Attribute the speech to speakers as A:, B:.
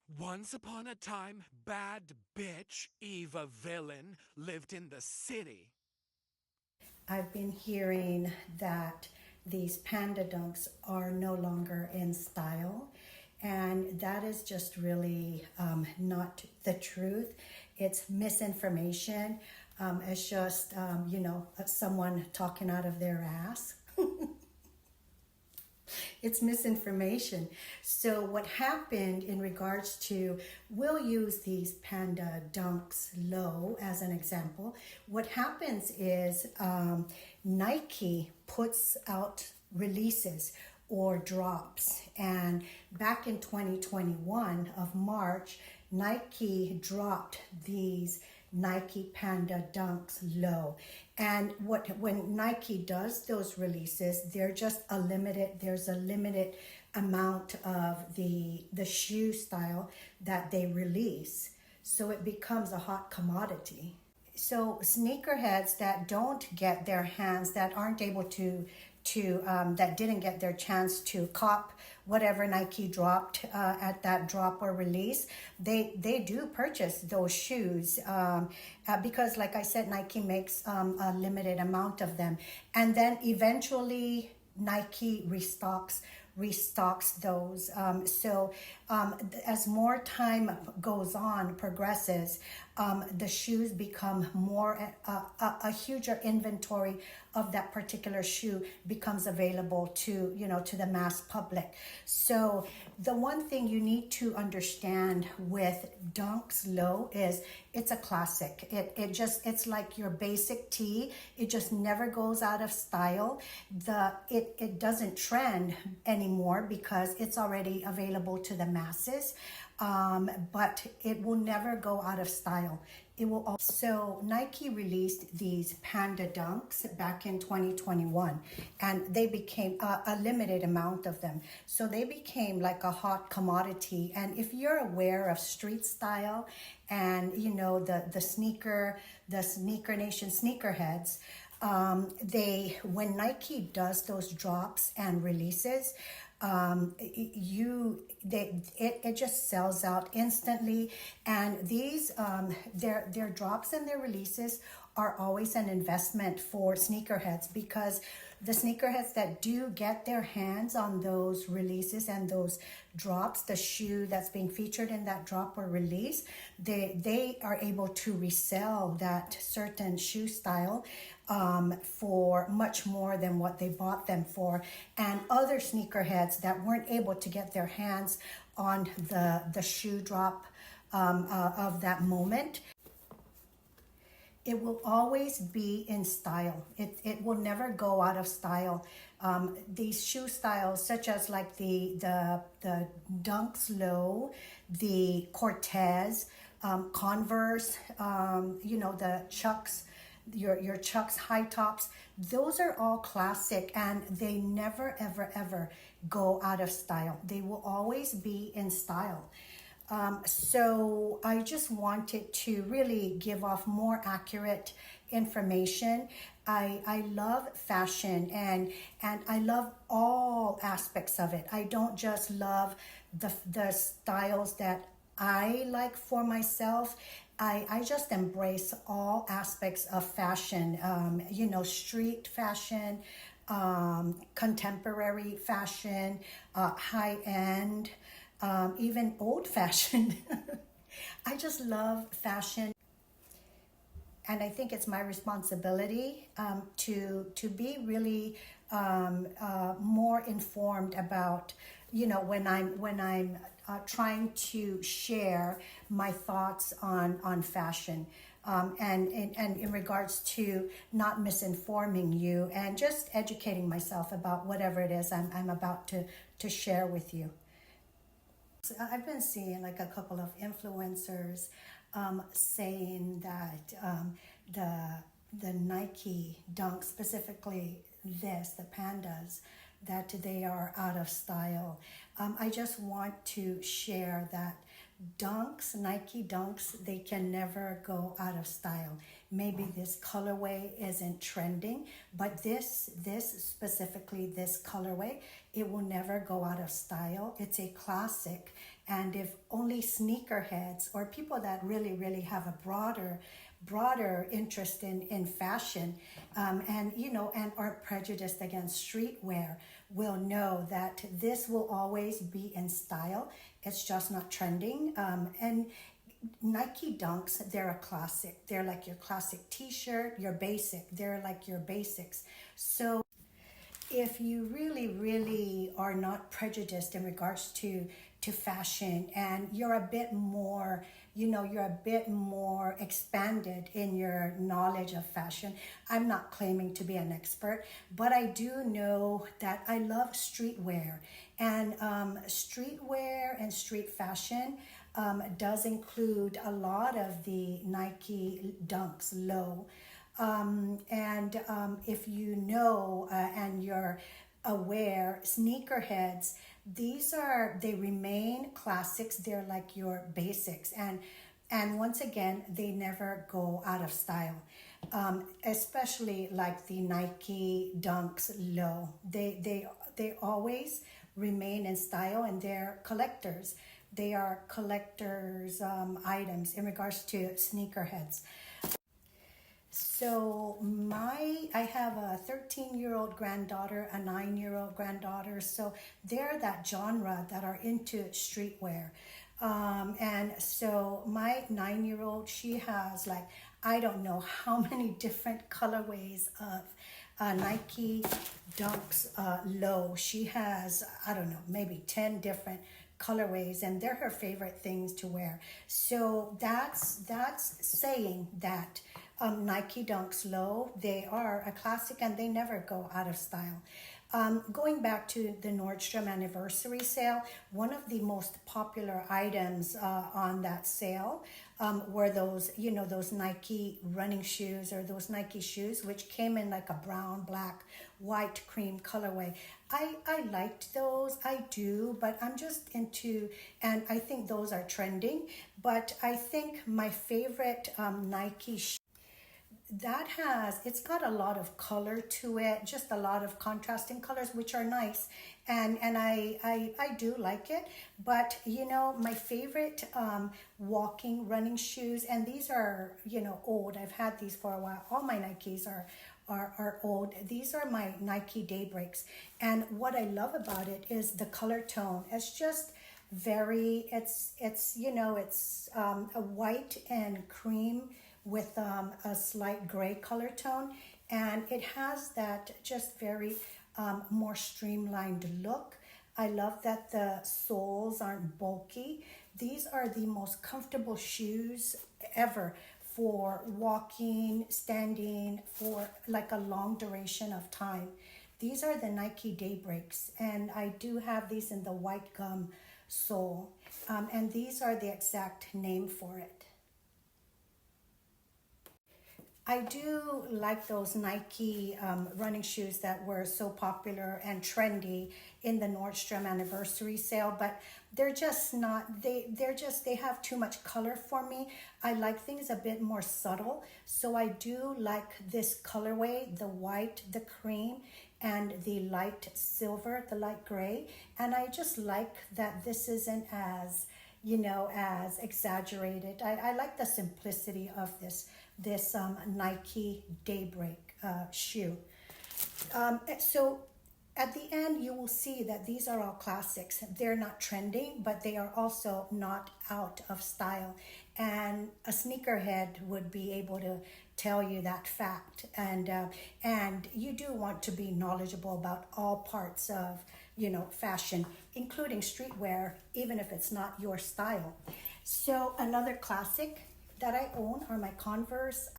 A: Once upon a time, bad bitch Eva Villain lived in the city.
B: I've been hearing that these panda dunks are no longer in style, and that is just really not the truth. It's misinformation. It's just, someone talking out of their ass. It's misinformation. So what happened in regards to, we'll use these panda dunks low as an example. What happens is Nike puts out releases or drops, and back in 2021 of March, Nike dropped these Nike Panda Dunks low. And when Nike does those releases, there's a limited amount of the shoe style that they release. So it becomes a hot commodity. So sneakerheads that don't get their hands, that aren't able to that didn't get their chance to cop whatever Nike dropped at that drop or release, they do purchase those shoes because, like I said, Nike makes a limited amount of them, and then eventually Nike restocks those. As more time goes on, progresses, the shoes become more, a huger inventory of that particular shoe becomes available to the mass public. So the one thing you need to understand with Dunks Low is it's a classic. It's like your basic tee. It just never goes out of style. It doesn't trend anymore because it's already available to the masses. But it will never go out of style. It will also, Nike released these Panda Dunks back in 2021, and they became a limited amount of them. So they became like a hot commodity. And if you're aware of street style and the Sneaker Nation sneakerheads, when Nike does those drops and releases, it just sells out instantly. And these their drops and their releases are always an investment for sneakerheads, because the sneakerheads that do get their hands on those releases and those drops, the shoe that's being featured in that drop or release, they are able to resell that certain shoe style for much more than what they bought them for. And other sneakerheads that weren't able to get their hands on the shoe drop of that moment, it will always be in style. It will never go out of style. These shoe styles, such as like the Dunks Low, the Cortez, Converse, the Chucks, your Chucks high tops, those are all classic, and they never ever ever go out of style. They will always be in style. So I just wanted to really give off more accurate information. I love fashion, and I love all aspects of it. I don't just love the styles that I like for myself. I just embrace all aspects of fashion, street fashion, contemporary fashion, high end, even old fashioned. I just love fashion, and I think it's my responsibility to be really more informed about, when I'm trying to share my thoughts on fashion, and in regards to not misinforming you, and just educating myself about whatever it is I'm about to share with you. So I've been seeing like a couple of influencers saying that the Nike Dunk, specifically the pandas, that they are out of style. I just want to share that Nike Dunks, they can never go out of style. Maybe this colorway isn't trending, but this specifically, this colorway, it will never go out of style. It's a classic, And if only sneakerheads or people that really have a broader interest in fashion, and and aren't prejudiced against streetwear, will know that this will always be in style. It's just not trending. And Nike Dunks, they're a classic. They're like your classic t-shirt, your basic. They're like your basics. So if you really are not prejudiced in regards to fashion, and you're a bit more, you're a bit more expanded in your knowledge of fashion. I'm not claiming to be an expert, but I do know that I love streetwear, and streetwear and street fashion does include a lot of the Nike Dunks Low. If you know, and you're aware, sneakerheads, they remain classics. They're like your basics. And once again, they never go out of style. Especially like the Nike Dunks Low. They always remain in style, and they're collectors. They are collectors' items in regards to sneakerheads. So I have a 13-year-old granddaughter, a 9-year-old granddaughter. So they're that genre that are into streetwear. And so my 9-year-old, she has like, I don't know how many different colorways of Nike Dunks Low. She has, I don't know, maybe 10 different colorways, and they're her favorite things to wear. So that's saying that Nike Dunks Low, they are a classic and they never go out of style. Going back to the Nordstrom anniversary sale, one of the most popular items on that sale were those, those Nike running shoes, or those Nike shoes, which came in like a brown, black, white, cream colorway. I liked those, I do, but I'm just into, and I think those are trending, but I think my favorite Nike it's got a lot of color to it, just a lot of contrasting colors, which are nice, and I do like it. But my favorite walking running shoes, and these are old, I've had these for a while, all my Nikes are old. These are my Nike Daybreaks, and what I love about it is the color tone. It's just very, it's a white and cream with a slight gray color tone, and it has that just very more streamlined look. I love that the soles aren't bulky. These are the most comfortable shoes ever for walking, standing, for like a long duration of time. These are the Nike Daybreaks, and I do have these in the white gum sole, and these are the exact name for it. I do like those Nike running shoes that were so popular and trendy in the Nordstrom anniversary sale, but they're just not, they have too much color for me. I like things a bit more subtle, so I do like this colorway, the white, the cream, and the light silver, the light gray, and I just like that this isn't as, as exaggerated. I like the simplicity of this Nike Daybreak shoe. So at the end, you will see that these are all classics. They're not trending, but they are also not out of style. And a sneakerhead would be able to tell you that fact. And you do want to be knowledgeable about all parts of, fashion, including streetwear, even if it's not your style. So another classic that I own are my Converse